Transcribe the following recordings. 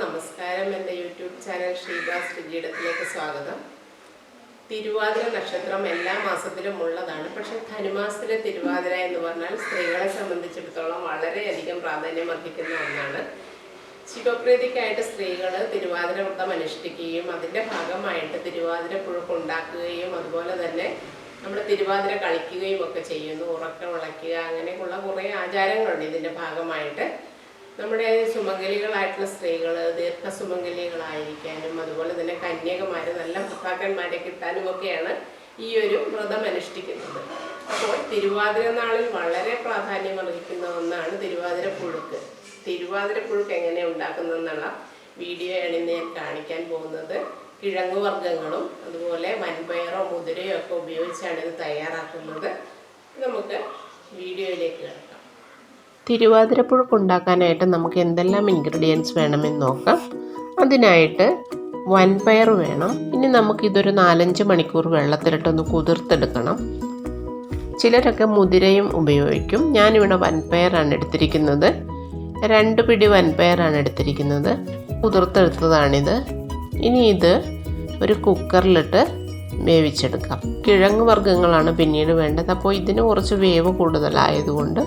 നമസ്കാരം. എൻ്റെ YouTube channel ശ്രീബാസ് രുചിയിടത്തിലേക്ക് സ്വാഗതം. തിരുവാതിര നക്ഷത്രം എല്ലാ മാസത്തിലും ഉള്ളതാണ്. പക്ഷേ ധനുമാസത്തിലെ തിരുവാതിര എന്ന് പറഞ്ഞാൽ സ്ത്രീകളെ സംബന്ധിച്ചിടത്തോളം വളരെയധികം പ്രാധാന്യം അർഹിക്കുന്ന ഒന്നാണ്. ശിവപ്രീതിക്കായിട്ട് സ്ത്രീകൾ തിരുവാതിര വ്രതം അനുഷ്ഠിക്കുകയും അതിൻ്റെ ഭാഗമായിട്ട് തിരുവാതിര പുഴുക്ക് ഉണ്ടാക്കുകയും അതുപോലെ തന്നെ നമ്മൾ തിരുവാതിര കളിക്കുകയും ഒക്കെ ചെയ്യുന്നു. ഉറക്കം വിളയ്ക്കുക, അങ്ങനെയുള്ള കുറേ ആചാരങ്ങളുണ്ട് ഇതിൻ്റെ ഭാഗമായിട്ട്. നമ്മുടെ സുമംഗലികളായിട്ടുള്ള സ്ത്രീകൾ ദീർഘസുമംഗലികളായിരിക്കാനും അതുപോലെ തന്നെ കന്യകമാർ നല്ല ഭർത്താക്കന്മാരെ കിട്ടാനും ഒക്കെയാണ് ഈ ഒരു വ്രതം അനുഷ്ഠിക്കുന്നത്. അപ്പോൾ തിരുവാതിര നാളിൽ വളരെ പ്രാധാന്യം അർഹിക്കുന്ന ഒന്നാണ് തിരുവാതിര പുഴുക്ക്. തിരുവാതിര പുഴുക്ക് എങ്ങനെ ഉണ്ടാക്കുന്നതെന്നുള്ള വീഡിയോയാണ് ഇന്ന് ഞാൻ കാണിക്കാൻ പോകുന്നത്. കിഴങ്ങ് വർഗ്ഗങ്ങളും അതുപോലെ വൻപയറോ മുതിരയോ ഒക്കെ ഉപയോഗിച്ചാണ് ഇത് തയ്യാറാക്കുന്നത്. നമുക്ക് വീഡിയോയിലേക്ക് കിടക്കാം. തിരുവാതിരപ്പുഴുക്ക് ഉണ്ടാക്കാനായിട്ട് നമുക്ക് എന്തെല്ലാം ഇൻഗ്രീഡിയൻസ് വേണമെന്ന് നോക്കാം. അതിനായിട്ട് വൻപയർ വേണം. ഇനി നമുക്കിതൊരു 4-5 മണിക്കൂർ വെള്ളത്തിലിട്ടൊന്ന് കുതിർത്തെടുക്കണം. ചിലരൊക്കെ മുതിരയും ഉപയോഗിക്കും. ഞാനിവിടെ വൻപയറാണ് എടുത്തിരിക്കുന്നത്. 2 പിടി വൻപയറാണ് എടുത്തിരിക്കുന്നത്. കുതിർത്തെടുത്തതാണിത്. ഇനി ഇത് ഒരു കുക്കറിലിട്ട് വേവിച്ചെടുക്കാം. കിഴങ്ങ് വർഗ്ഗങ്ങളാണ് പിന്നീട് വേണ്ടത്. അപ്പോൾ ഇതിന് കുറച്ച് വേവ് കൂടുതലായതുകൊണ്ട്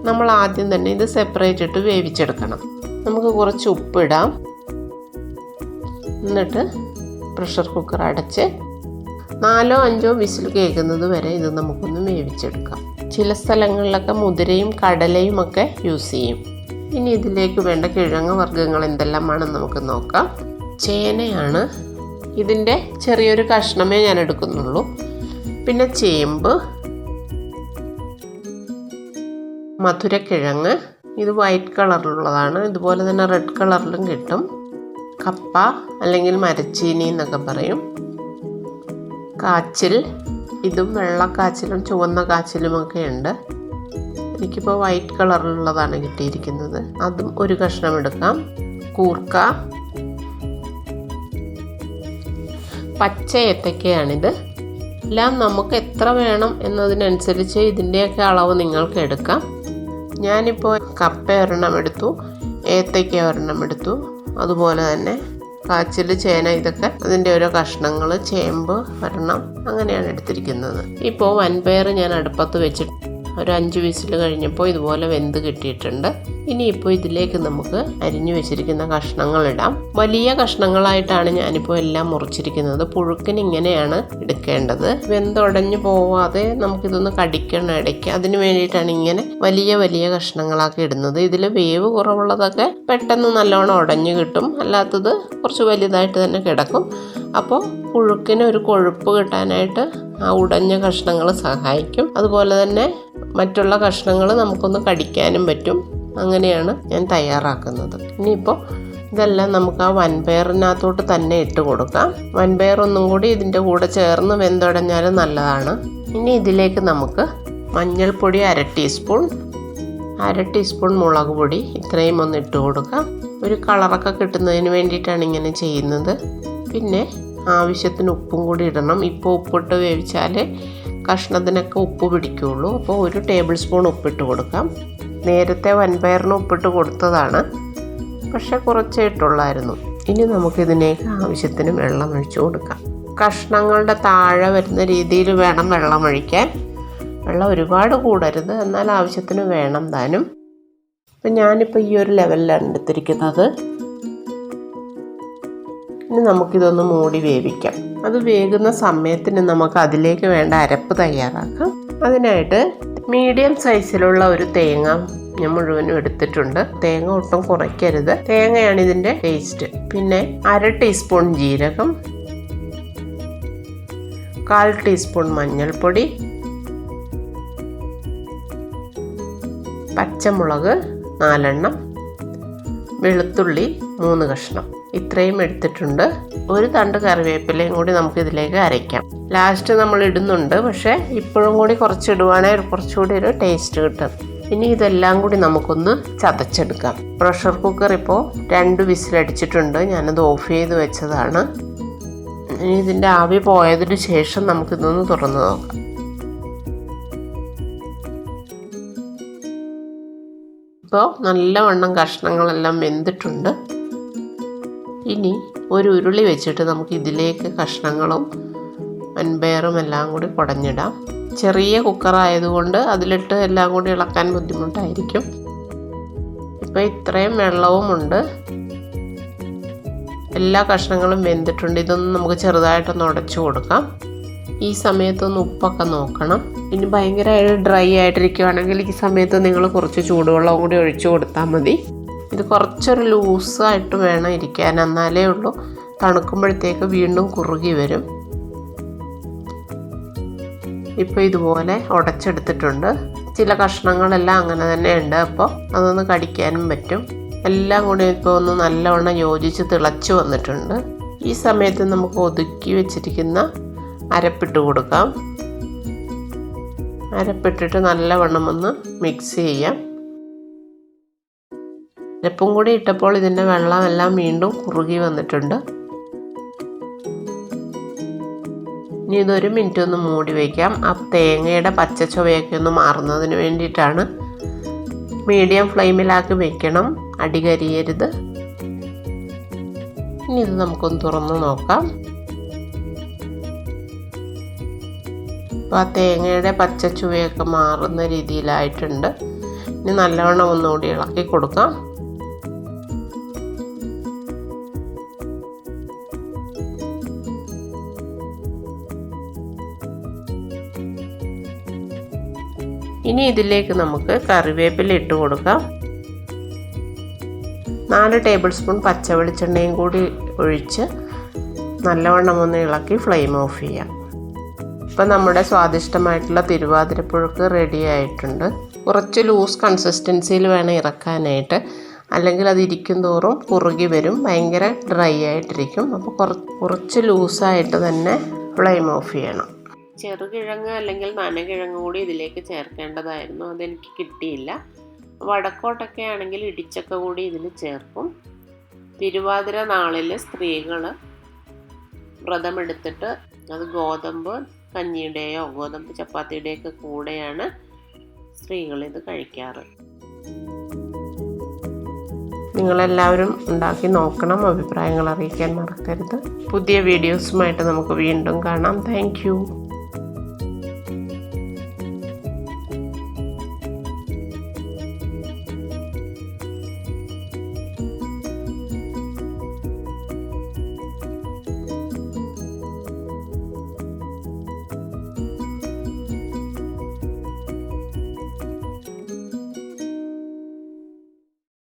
നമ്മൾ ആദ്യം തന്നെ ഇത് സെപ്പറേറ്റ് ഇട്ട് വേവിച്ചെടുക്കണം. നമുക്ക് കുറച്ച് ഉപ്പിടാം. എന്നിട്ട് പ്രഷർ കുക്കർ അടച്ച് 4-5 വിസിൽ കേൾക്കുന്നത് വരെ ഇത് നമുക്കൊന്ന് വേവിച്ചെടുക്കാം. ചില സ്ഥലങ്ങളിലൊക്കെ മുതിരയും കടലയും ഒക്കെ യൂസ് ചെയ്യും. ഇനി ഇതിലേക്ക് വേണ്ട കിഴങ്ങ് വർഗ്ഗങ്ങൾ എന്തെല്ലാമാണെന്ന് നമുക്ക് നോക്കാം. ചേനയാണ്. ഇതിൻ്റെ ചെറിയൊരു കഷ്ണമേ ഞാൻ എടുക്കുന്നുള്ളൂ. പിന്നെ ചേമ്പ്, മധുരക്കിഴങ്ങ്, ഇത് വൈറ്റ് കളറിലുള്ളതാണ്. ഇതുപോലെ തന്നെ റെഡ് കളറിലും കിട്ടും. കപ്പ അല്ലെങ്കിൽ മരച്ചീനി എന്നൊക്കെ പറയും. കാച്ചിൽ, ഇതും വെള്ളക്കാച്ചിലും ചുവന്ന കാച്ചിലുമൊക്കെ ഉണ്ട്. എനിക്കിപ്പോൾ വൈറ്റ് കളറിലുള്ളതാണ് കിട്ടിയിരിക്കുന്നത്. അതും ഒരു കഷ്ണം എടുക്കാം. കൂർക്ക, പച്ച ഏത്തക്കയാണിത്. എല്ലാം നമുക്ക് എത്ര വേണം എന്നതിനനുസരിച്ച് ഇതിൻ്റെയൊക്കെ അളവ് നിങ്ങൾക്ക് എടുക്കാം. ഞാനിപ്പോൾ കപ്പ ഒരെണ്ണം എടുത്തു, ഏത്തയ്ക്ക ഒരെണ്ണം എടുത്തു, അതുപോലെ തന്നെ കാച്ചിൽ, ചേന, ഇതൊക്കെ അതിൻ്റെ ഓരോ കഷ്ണങ്ങൾ, ചേമ്പ് ഒരെണ്ണം, അങ്ങനെയാണ് എടുത്തിരിക്കുന്നത്. ഇപ്പോൾ വൻപയർ ഞാൻ അടുപ്പത്ത് വെച്ചിട്ട് ഒരു 5 വിസിൽ കഴിഞ്ഞപ്പോൾ ഇതുപോലെ വെന്ത് കിട്ടിയിട്ടുണ്ട്. ഇനിയിപ്പോൾ ഇതിലേക്ക് നമുക്ക് അരിഞ്ഞു വെച്ചിരിക്കുന്ന കഷ്ണങ്ങൾ ഇടാം. വലിയ കഷ്ണങ്ങളായിട്ടാണ് ഞാനിപ്പോൾ എല്ലാം മുറിച്ചിരിക്കുന്നത്. പുഴുക്കിന് ഇങ്ങനെയാണ് എടുക്കേണ്ടത്. വെന്തുടഞ്ഞു പോവാതെ നമുക്കിതൊന്ന് കടിക്കണം ഇടയ്ക്ക്. അതിന് വേണ്ടിയിട്ടാണ് ഇങ്ങനെ വലിയ വലിയ കഷ്ണങ്ങളാക്കി ഇടുന്നത്. ഇതിൽ വേവ് കുറവുള്ളതൊക്കെ പെട്ടെന്ന് നല്ലോണം ഉടഞ്ഞു കിട്ടും. അല്ലാത്തത് കുറച്ച് വലുതായിട്ട് തന്നെ കിടക്കും. അപ്പോൾ പുഴുക്കിന് ഒരു കൊഴുപ്പ് കിട്ടാനായിട്ട് ആ ഉടഞ്ഞ കഷ്ണങ്ങൾ സഹായിക്കും. അതുപോലെ തന്നെ മറ്റുള്ള കഷ്ണങ്ങൾ നമുക്കൊന്ന് കടിക്കാനും പറ്റും. അങ്ങനെയാണ് ഞാൻ തയ്യാറാക്കുന്നത്. ഇനിയിപ്പോൾ ഇതെല്ലാം നമുക്ക് ആ വൻപയറിനകത്തോട്ട് തന്നെ ഇട്ട് കൊടുക്കാം. വൻപയർ ഒന്നും കൂടി ഇതിൻ്റെ കൂടെ ചേർന്ന് വെന്തുടഞ്ഞാലും നല്ലതാണ്. ഇനി ഇതിലേക്ക് നമുക്ക് മഞ്ഞൾപ്പൊടി 1/2 ടീസ്പൂൺ, 1/2 ടീസ്പൂൺ മുളക് പൊടി, ഇത്രയും ഒന്ന് ഇട്ട് കൊടുക്കാം. ഒരു കളറൊക്കെ കിട്ടുന്നതിന് വേണ്ടിയിട്ടാണ് ഇങ്ങനെ ചെയ്യുന്നത്. പിന്നെ ആവശ്യത്തിന് ഉപ്പും കൂടി ഇടണം. ഇപ്പോൾ ഉപ്പിട്ട് വേവിച്ചാൽ കഷ്ണത്തിനൊക്കെ ഉപ്പ് പിടിക്കുകയുള്ളൂ. അപ്പോൾ 1 ടേബിൾ സ്പൂൺ ഉപ്പിട്ട് കൊടുക്കാം. നേരത്തെ വൻപയറിന് ഉപ്പിട്ട് കൊടുത്തതാണ്, പക്ഷെ കുറച്ചേ ഇട്ടുള്ളായിരുന്നു. ഇനി നമുക്കിതിനേക്ക് ആവശ്യത്തിന് വെള്ളം ഒഴിച്ചു കൊടുക്കാം. കഷ്ണങ്ങളുടെ താഴെ വരുന്ന രീതിയിൽ വേണം വെള്ളം ഒഴിക്കാൻ. വെള്ളം ഒരുപാട് കൂടരുത്, എന്നാൽ ആവശ്യത്തിന് വേണം താനും. അപ്പം ഞാനിപ്പോൾ ഈ ഒരു ലെവലിലാണ് എടുത്തിരിക്കുന്നത്. ഇനി നമുക്കിതൊന്ന് മൂടി വേവിക്കാം. അത് വേകുന്ന സമയത്തിന് നമുക്ക് അതിലേക്ക് വേണ്ട അരപ്പ് തയ്യാറാക്കാം. അതിനായിട്ട് മീഡിയം സൈസിലുള്ള ഒരു തേങ്ങ ഞാൻ മുഴുവനും എടുത്തിട്ടുണ്ട്. തേങ്ങ ഒട്ടും കുറയ്ക്കരുത്. തേങ്ങയാണ് ഇതിൻ്റെ ടേസ്റ്റ്. പിന്നെ 1/2 ടീസ്പൂൺ ജീരകം, 1/4 ടീസ്പൂൺ മഞ്ഞൾപ്പൊടി, പച്ചമുളക് 4 വെളുത്തുള്ളി 3 കഷ്ണം, ഇത്രയും എടുത്തിട്ടുണ്ട്. 1 തണ്ട് കറിവേപ്പിലയും കൂടി നമുക്ക് ഇതിലേക്ക് അരയ്ക്കാം. ലാസ്റ്റ് നമ്മൾ ഇടുന്നുണ്ട്, പക്ഷേ ഇപ്പോഴും കൂടി കുറച്ചിടുവാണെങ്കിൽ കുറച്ചുകൂടി ഒരു ടേസ്റ്റ് കിട്ടും. ഇനി ഇതെല്ലാം കൂടി നമുക്കൊന്ന് ചതച്ചെടുക്കാം. പ്രഷർ കുക്കർ ഇപ്പോൾ 2 വിസിലടിച്ചിട്ടുണ്ട്. ഞാനത് ഓഫ് ചെയ്ത് വെച്ചതാണ്. ഇനി ഇതിൻ്റെ ആവി പോയതിന് ശേഷം നമുക്കിതൊന്ന് തുറന്ന് നോക്കാം. ഇപ്പോൾ നല്ലവണ്ണം കഷ്ണങ്ങളെല്ലാം വെന്തിട്ടുണ്ട്. ഇനി ഒരു ഉരുളി വെച്ചിട്ട് നമുക്ക് ഇതിലേക്ക് കഷ്ണങ്ങളും വൻപയറും എല്ലാം കൂടി കുടഞ്ഞിടാം. ചെറിയ കുക്കറായതുകൊണ്ട് അതിലിട്ട് എല്ലാം കൂടി ഇളക്കാൻ ബുദ്ധിമുട്ടായിരിക്കും. ഇപ്പോൾ ഇത്രയും വെള്ളവുമുണ്ട്, എല്ലാ കഷ്ണങ്ങളും വെന്തിട്ടുണ്ട്. ഇതൊന്ന് നമുക്ക് ചെറുതായിട്ടൊന്ന് ഉടച്ചു കൊടുക്കാം. ഈ സമയത്തൊന്ന് ഉപ്പൊക്കെ നോക്കണം. ഇനി ഭയങ്കരമായിട്ട് ഡ്രൈ ആയിട്ടിരിക്കുകയാണെങ്കിൽ ഈ സമയത്ത് നിങ്ങൾ കുറച്ച് ചൂടുവെള്ളം കൂടി ഒഴിച്ചു കൊടുത്താൽ മതി. ഇത് കുറച്ചൊരു ലൂസായിട്ട് വേണം ഇരിക്കാൻ, എന്നാലേ ഉള്ളൂ തണുക്കുമ്പോഴത്തേക്ക് വീണ്ടും കുറുകി വരും. ഇപ്പോൾ ഇതുപോലെ ഉടച്ചെടുത്തിട്ടുണ്ട്. ചില കഷ്ണങ്ങളെല്ലാം അങ്ങനെ തന്നെ ഉണ്ട്, അപ്പോൾ അതൊന്ന് കടിക്കാനും പറ്റും. എല്ലാം കൂടി ഇപ്പോൾ ഒന്ന് നല്ലവണ്ണം യോജിച്ച് തിളച്ച് വന്നിട്ടുണ്ട്. ഈ സമയത്ത് നമുക്ക് ഒതുക്കി വെച്ചിരിക്കുന്ന അരപ്പിട്ട് കൊടുക്കാം. അരപ്പിട്ടിട്ട് നല്ലവണ്ണം ഒന്ന് മിക്സ് ചെയ്യാം. അരപ്പും കൂടി ഇട്ടപ്പോൾ ഇതിൻ്റെ വെള്ളമെല്ലാം വീണ്ടും കുറുകി വന്നിട്ടുണ്ട്. ഇനി ഇതൊരു മിനിറ്റ് ഒന്ന് മൂടി വയ്ക്കാം. ആ തേങ്ങയുടെ പച്ച ചുവയൊക്കെ ഒന്ന് മാറുന്നതിന് വേണ്ടിയിട്ടാണ്. മീഡിയം ഫ്ലെയിമിലാക്കി വെക്കണം, അടി കരിയരുത്. ഇനി ഇത് നമുക്കൊന്ന് തുറന്ന് നോക്കാം. അപ്പോൾ ആ തേങ്ങയുടെ പച്ച ചുവയൊക്കെ മാറുന്ന രീതിയിലായിട്ടുണ്ട്. ഇനി നല്ലവണ്ണം ഒന്നുകൂടി ഇളക്കി കൊടുക്കാം. ഇനി ഇതിലേക്ക് നമുക്ക് കറിവേപ്പില ഇട്ട് കൊടുക്കാം. 4 ടേബിൾ സ്പൂൺ പച്ച വെളിച്ചെണ്ണയും കൂടി ഒഴിച്ച് നല്ലവണ്ണം ഒന്ന് ഇളക്കി ഫ്ലെയിം ഓഫ് ചെയ്യാം. ഇപ്പം നമ്മുടെ സ്വാദിഷ്ടമായിട്ടുള്ള തിരുവാതിരപ്പുഴുക്ക് റെഡി ആയിട്ടുണ്ട്. കുറച്ച് ലൂസ് കൺസിസ്റ്റൻസിയിൽ വേണം ഇറക്കാനായിട്ട്, അല്ലെങ്കിൽ അത് ഇരിക്കും തോറും കുറുകി വരും, ഭയങ്കര ഡ്രൈ ആയിട്ടിരിക്കും. അപ്പോൾ കുറച്ച് ലൂസായിട്ട് തന്നെ ഫ്ലെയിം ഓഫ് ചെയ്യണം. ചെറുകിഴങ്ങ് അല്ലെങ്കിൽ നനകിഴങ്ങ് കൂടി ഇതിലേക്ക് ചേർക്കേണ്ടതായിരുന്നു, അതെനിക്ക് കിട്ടിയില്ല. വടക്കോട്ടൊക്കെ ആണെങ്കിൽ ഇടിച്ചക്ക കൂടി ഇതിൽ ചേർക്കും. തിരുവാതിര നാളിൽ സ്ത്രീകൾ വ്രതമെടുത്തിട്ട് അത് ഗോതമ്പ് കഞ്ഞിയുടെയോ ഗോതമ്പ് ചപ്പാത്തിയുടെയൊക്കെ കൂടെയാണ് സ്ത്രീകൾ ഇത് കഴിക്കാറ്. നിങ്ങളെല്ലാവരും ഉണ്ടാക്കി നോക്കണം, അഭിപ്രായങ്ങൾ അറിയിക്കാൻ മറക്കരുത്. പുതിയ വീഡിയോസുമായിട്ട് നമുക്ക് വീണ്ടും കാണാം. താങ്ക്